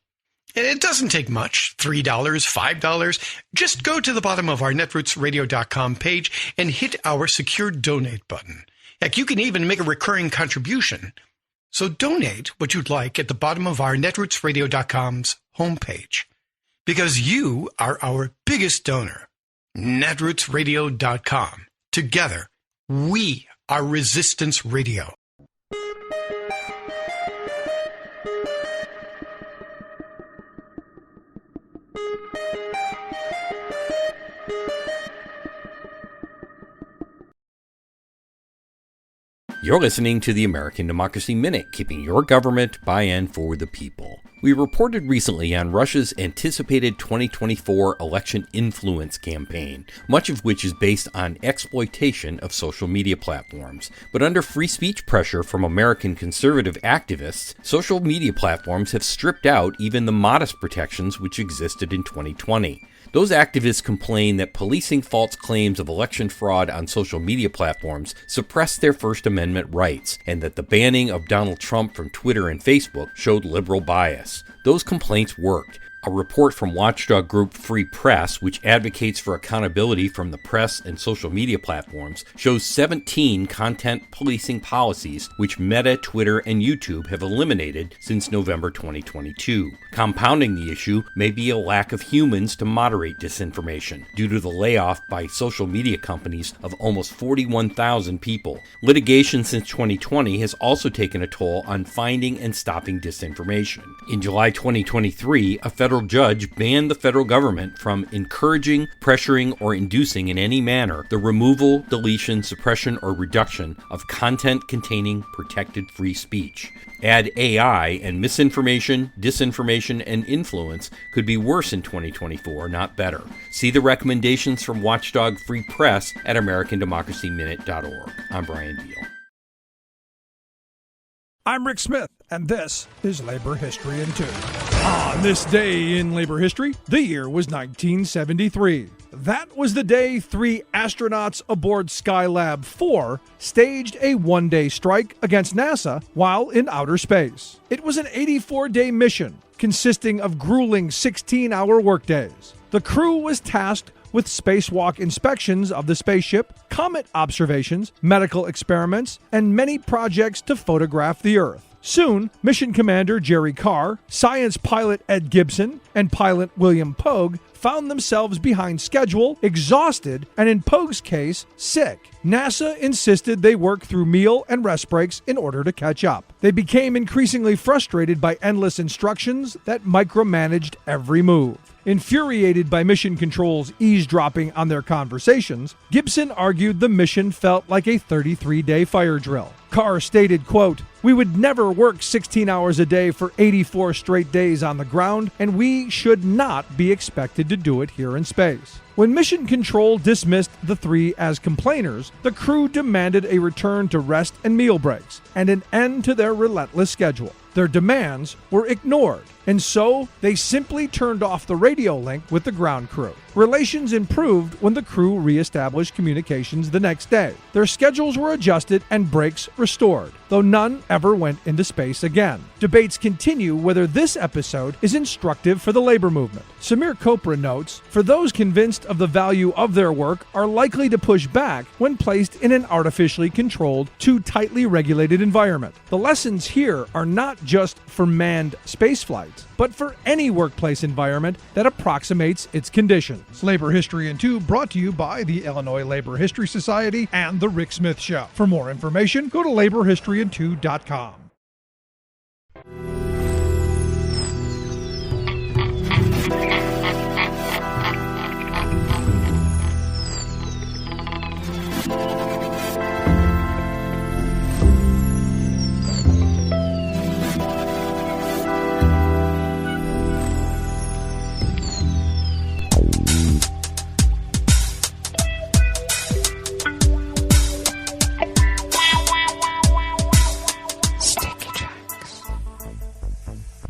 And it doesn't take much, $3, $5. Just go to the bottom of our netrootsradio.com page and hit our secure donate button. Heck, you can even make a recurring contribution. So donate what you'd like at the bottom of our netrootsradio.com's homepage. Because you are our biggest donor. netrootsradio.com. Together, we are Resistance Radio. You're listening to the American Democracy Minute, keeping your government by and for the people. We reported recently on Russia's anticipated 2024 election influence campaign, much of which is based on exploitation of social media platforms. But under free speech pressure from American conservative activists, social media platforms have stripped out even the modest protections which existed in 2020. Those activists complain that policing false claims of election fraud on social media platforms suppressed their First Amendment rights, and that the banning of Donald Trump from Twitter and Facebook showed liberal bias. Those complaints worked. A report from watchdog group Free Press, which advocates for accountability from the press and social media platforms, shows 17 content policing policies which Meta, Twitter, and YouTube have eliminated since November 2022. Compounding the issue may be a lack of humans to moderate disinformation, due to the layoff by social media companies of almost 41,000 people. Litigation since 2020 has also taken a toll on finding and stopping disinformation. In July 2023, a federal judge banned the federal government from encouraging, pressuring, or inducing in any manner the removal, deletion, suppression, or reduction of content containing protected free speech. Add AI, and misinformation, disinformation, and influence could be worse in 2024, not better. See the recommendations from Watchdog Free Press at AmericanDemocracyMinute.org. I'm Brian Deal. I'm Rick Smith, and this is Labor History in 2. On this day in labor history, the year was 1973. That was the day 3 astronauts aboard Skylab 4 staged a one-day strike against NASA while in outer space. It was an 84-day mission consisting of grueling 16-hour workdays. The crew was tasked with spacewalk inspections of the spaceship, comet observations, medical experiments, and many projects to photograph the Earth. Soon, Mission Commander Jerry Carr, science pilot Ed Gibson, and pilot William Pogue found themselves behind schedule, exhausted, and in Pogue's case, sick. NASA insisted they work through meal and rest breaks in order to catch up. They became increasingly frustrated by endless instructions that micromanaged every move. Infuriated by Mission Control's eavesdropping on their conversations, Gibson argued the mission felt like a 33-day fire drill. Carr stated, quote, "We would never work 16 hours a day for 84 straight days on the ground, and we should not be expected to do it here in space." When Mission Control dismissed the 3 as complainers, the crew demanded a return to rest and meal breaks, and an end to their relentless schedule. Their demands were ignored, and so they simply turned off the radio link with the ground crew. Relations improved when the crew re-established communications the next day. Their schedules were adjusted and breaks restored, though none ever went into space again. Debates continue whether this episode is instructive for the labor movement. Samir Chopra notes, "For those convinced of the value of their work are likely to push back when placed in an artificially controlled, too tightly regulated environment. The lessons here are not just for manned space flights, but for any workplace environment that approximates its conditions. Labor History in 2 brought to you by the Illinois Labor History Society and The Rick Smith Show. For more information, go to laborhistoryin2.com.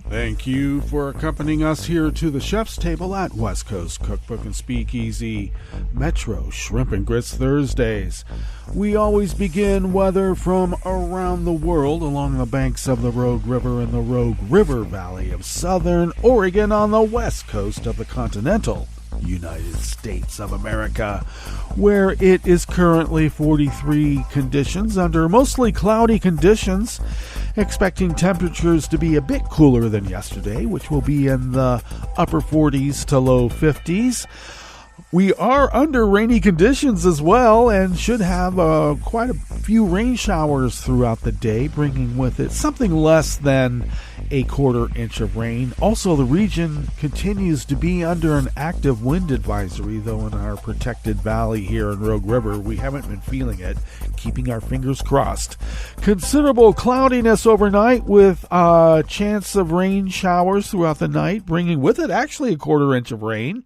Thank you for accompanying us here to the chef's table at West Coast Cookbook and Speakeasy Metro Shrimp and Grits Thursdays. We always begin weather from around the world along the banks of the Rogue River in the Rogue River Valley of southern Oregon on the west coast of the continental United States of America, where it is currently 43 conditions under mostly cloudy conditions, expecting temperatures to be a bit cooler than yesterday, which will be in the upper 40s to low 50s. We are under rainy conditions as well and should have quite a few rain showers throughout the day, bringing with it something less than a quarter inch of rain. Also, the region continues to be under an active wind advisory, though in our protected valley here in Rogue River, we haven't been feeling it, keeping our fingers crossed. Considerable cloudiness overnight with a chance of rain showers throughout the night, bringing with it actually a quarter inch of rain.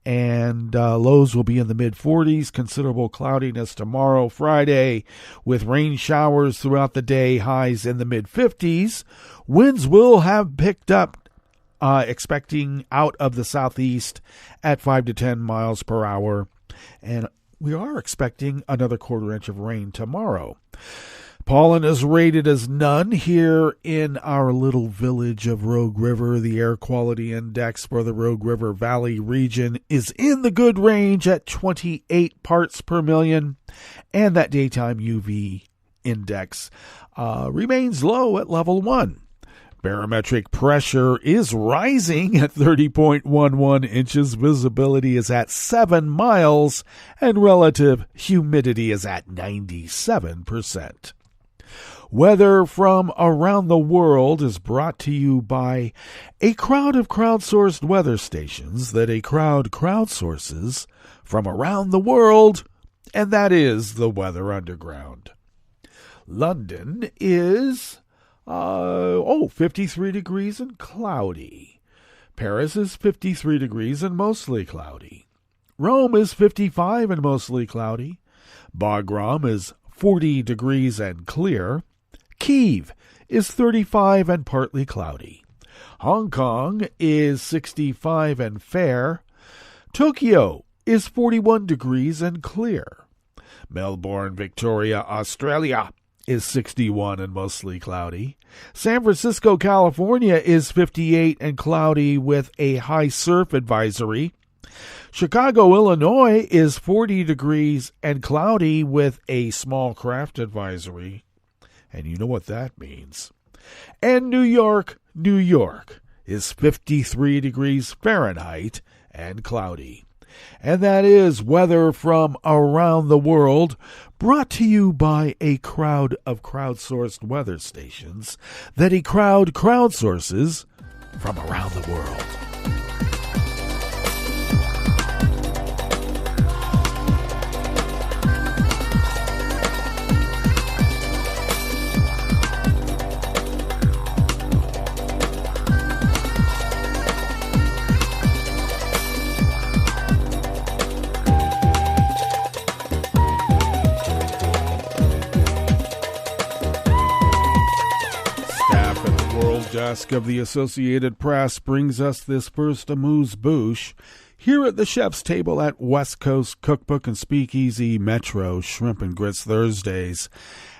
And lows will be in the mid-40s. Considerable cloudiness tomorrow, Friday, with rain showers throughout the day, highs in the mid-50s. Winds will have picked up, expecting out of the southeast at 5 to 10 miles per hour. And we are expecting another quarter inch of rain tomorrow. Pollen is rated as none here in our little village of Rogue River. The air quality index for the Rogue River Valley region is in the good range at 28 parts per million, and that daytime UV index remains low at level 1. Barometric pressure is rising at 30.11 inches. Visibility is at 7 miles, and relative humidity is at 97%. Weather from around the world is brought to you by a crowd of crowdsourced weather stations that a crowd crowdsources from around the world, and that is the Weather Underground. London is 53 degrees and cloudy. Paris is 53 degrees and mostly cloudy. Rome is 55 and mostly cloudy. Bagram is 40 degrees and clear. Kyiv is 35 and partly cloudy. Hong Kong is 65 and fair. Tokyo is 41 degrees and clear. Melbourne, Victoria, Australia is 61 and mostly cloudy. San Francisco, California is 58 and cloudy with a high surf advisory. Chicago, Illinois is 40 degrees and cloudy with a small craft advisory. And you know what that means. And New York, New York is 53 degrees Fahrenheit and cloudy. And that is weather from around the world, brought to you by a crowd of crowdsourced weather stations that a crowd crowdsources from around the world. Desk of the Associated Press brings us this first amuse-bouche here at the chef's table at West Coast Cookbook and Speakeasy Metro Shrimp and Grits Thursdays.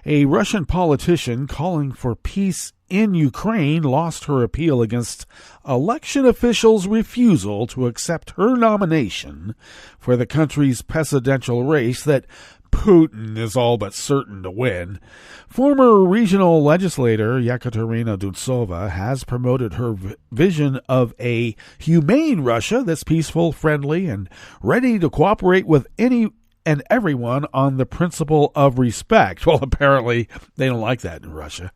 A Russian politician calling for peace in Ukraine lost her appeal against election officials' refusal to accept her nomination for the country's presidential race that Putin is all but certain to win. Former regional legislator Yekaterina Duntsova has promoted her vision of a humane Russia that's peaceful, friendly, and ready to cooperate with any and everyone on the principle of respect. Well, apparently they don't like that in Russia.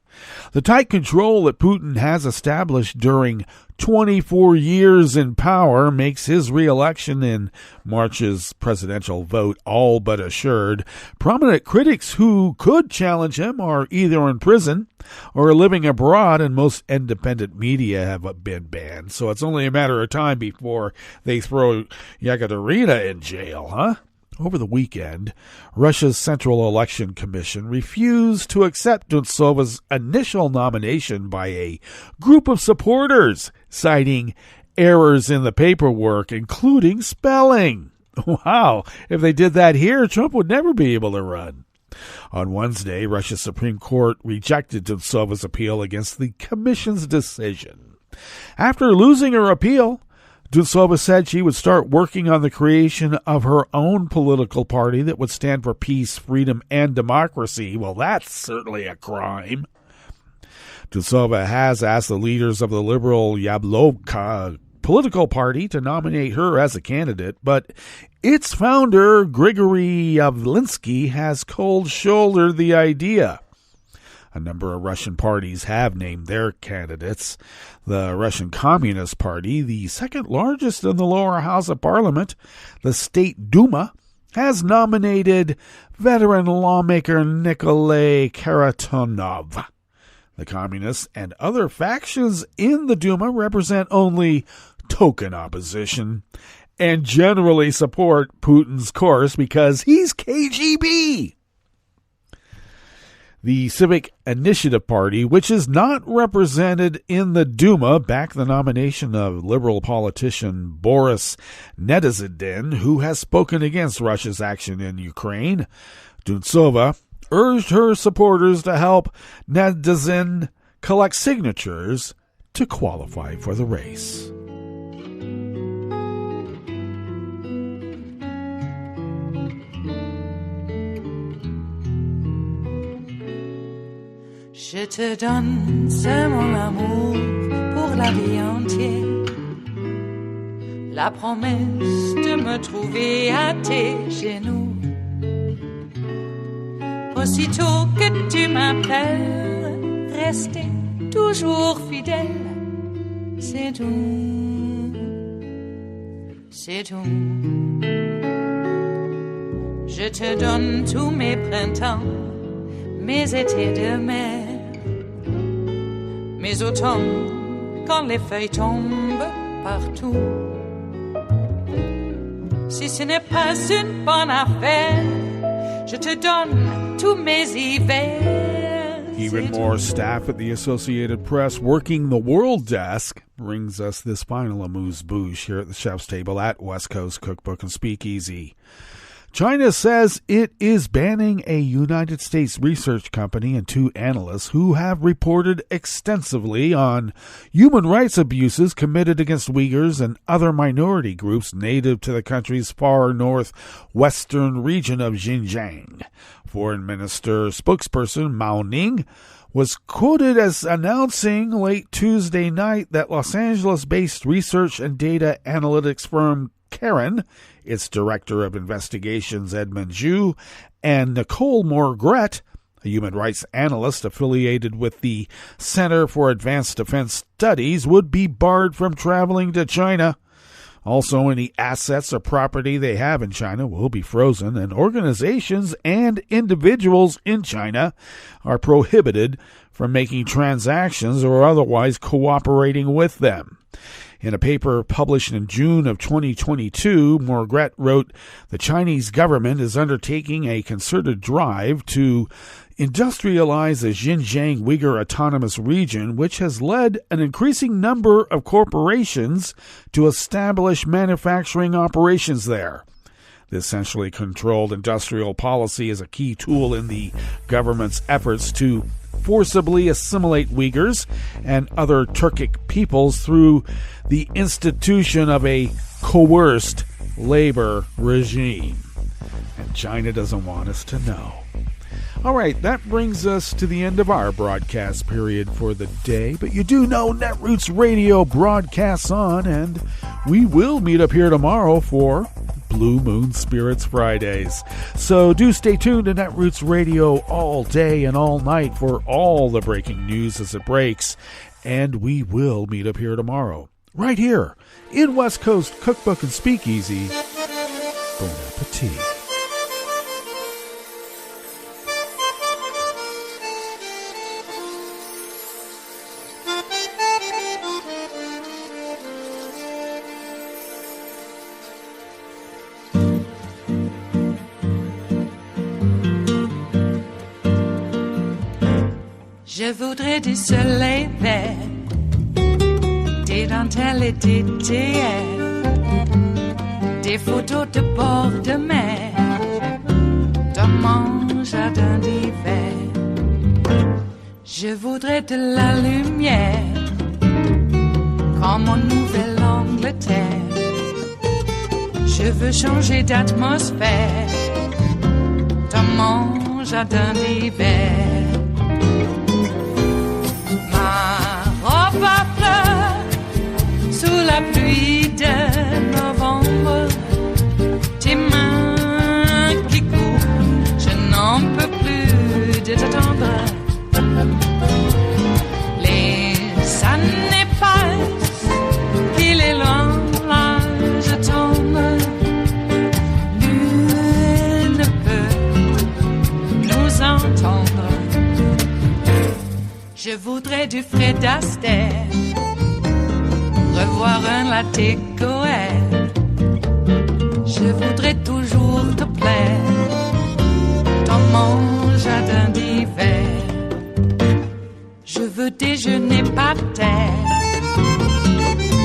The tight control that Putin has established during 24 years in power makes his re-election in March's presidential vote all but assured. Prominent critics who could challenge him are either in prison or living abroad, and most independent media have been banned. So it's only a matter of time before they throw Yekaterina in jail, huh? Over the weekend, Russia's Central Election Commission refused to accept Duntsova's initial nomination by a group of supporters, citing errors in the paperwork, including spelling. Wow, if they did that here, Trump would never be able to run. On Wednesday, Russia's Supreme Court rejected Duntsova's appeal against the commission's decision. After losing her appeal, Duntsova said she would start working on the creation of her own political party that would stand for peace, freedom, and democracy. Well, that's certainly a crime. Duntsova has asked the leaders of the liberal Yablovka political party to nominate her as a candidate, but its founder, Grigory Yavlinsky, has cold-shouldered the idea. A number of Russian parties have named their candidates. The Russian Communist Party, the second largest in the lower house of parliament, the State Duma, has nominated veteran lawmaker Nikolai Karatonov. The communists and other factions in the Duma represent only token opposition and generally support Putin's course because he's KGB. The Civic Initiative Party, which is not represented in the Duma, backed the nomination of liberal politician Boris Nedazhidin, who has spoken against Russia's action in Ukraine. Duntsova urged her supporters to help Nedazhidin collect signatures to qualify for the race. Je te donne ce mon amour pour la vie entière, la promesse de me trouver à tes genoux. Aussitôt que tu m'appelles, rester toujours fidèle, c'est tout, c'est tout. Je te donne tous mes printemps, mes étés de mer, mes automnes quand les feuilles tombent partout. Si ce n'est pas une bonne affaire, je te donne tous mes hivers. Even more staff at the Associated Press working the World Desk brings us this final amuse-bouche here at the chef's table at West Coast Cookbook and Speakeasy. China says it is banning a United States research company and 2 analysts who have reported extensively on human rights abuses committed against Uyghurs and other minority groups native to the country's far northwestern region of Xinjiang. Foreign Minister spokesperson Mao Ning was quoted as announcing late Tuesday night that Los Angeles-based research and data analytics firm Karen, its director of investigations Edmund Zhu, and Nicole Morgret, a human rights analyst affiliated with the Center for Advanced Defense Studies, would be barred from traveling to China. Also, any assets or property they have in China will be frozen, and organizations and individuals in China are prohibited from making transactions or otherwise cooperating with them. In a paper published in June of 2022, Morgret wrote, "The Chinese government is undertaking a concerted drive to industrialize the Xinjiang Uyghur Autonomous Region, which has led an increasing number of corporations to establish manufacturing operations there. This centrally controlled industrial policy is a key tool in the government's efforts to forcibly assimilate Uyghurs and other Turkic peoples through the institution of a coerced labor regime. And China doesn't want us to know. All right, that brings us to the end of our broadcast period for the day. But you do know Netroots Radio broadcasts on, and we will meet up here tomorrow for Blue Moon Spirits Fridays. So do stay tuned to Netroots Radio all day and all night for all the breaking news as it breaks. And we will meet up here tomorrow, right here in West Coast Cookbook and Speakeasy. Bon appetit. Je voudrais du soleil vert, des dentelles et des théières, des photos de bord de mer, dans mon jardin d'hiver. Je voudrais de la lumière, comme en Nouvelle-Angleterre. Je veux changer d'atmosphère, dans mon jardin d'hiver. Robe à fleurs, sous la pluie de novembre, tes mains qui courent, je n'en peux plus de t'attendre. Les années passent, qu'il est loin, là je tombe. Nul ne peut nous entendre. Je voudrais du Fred Astaire, revoir un latte Goer. Je voudrais toujours te plaire dans mon jardin d'hiver. Je veux déjeuner par terre,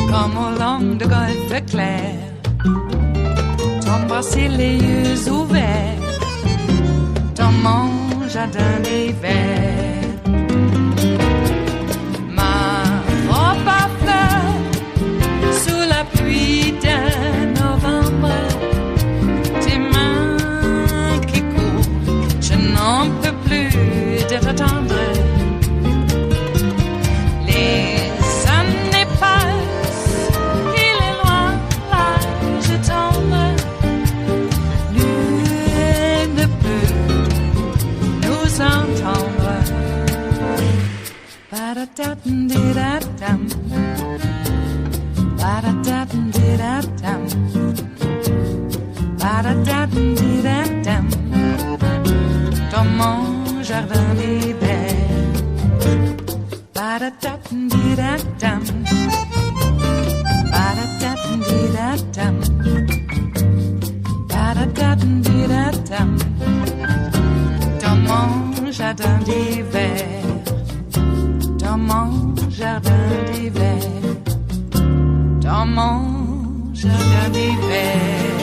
comme au long de golfe clair, t'embrasser les yeux ouverts dans mon jardin d'hiver. Pluie de novembre, tes mains qui courent, je n'en peux plus de t'attendre. Les années passent, il est loin, là je tombe. Nul ne peut nous entendre. Ba-da-da-dum-di-da-dum. Ba-da-da-dum-di-da-dum. Ba-da-da-dum-di-da-dum. Dans mon jardin d'hiver. Ba-da-da-dum-di-da-dum. Ba-da-da-dum-di-da-dum. Ba-da-da-dum-di-da-dum. Dans mon jardin d'hiver. Dans mon jardin d'hiver. Dans mon jardin d'hiver.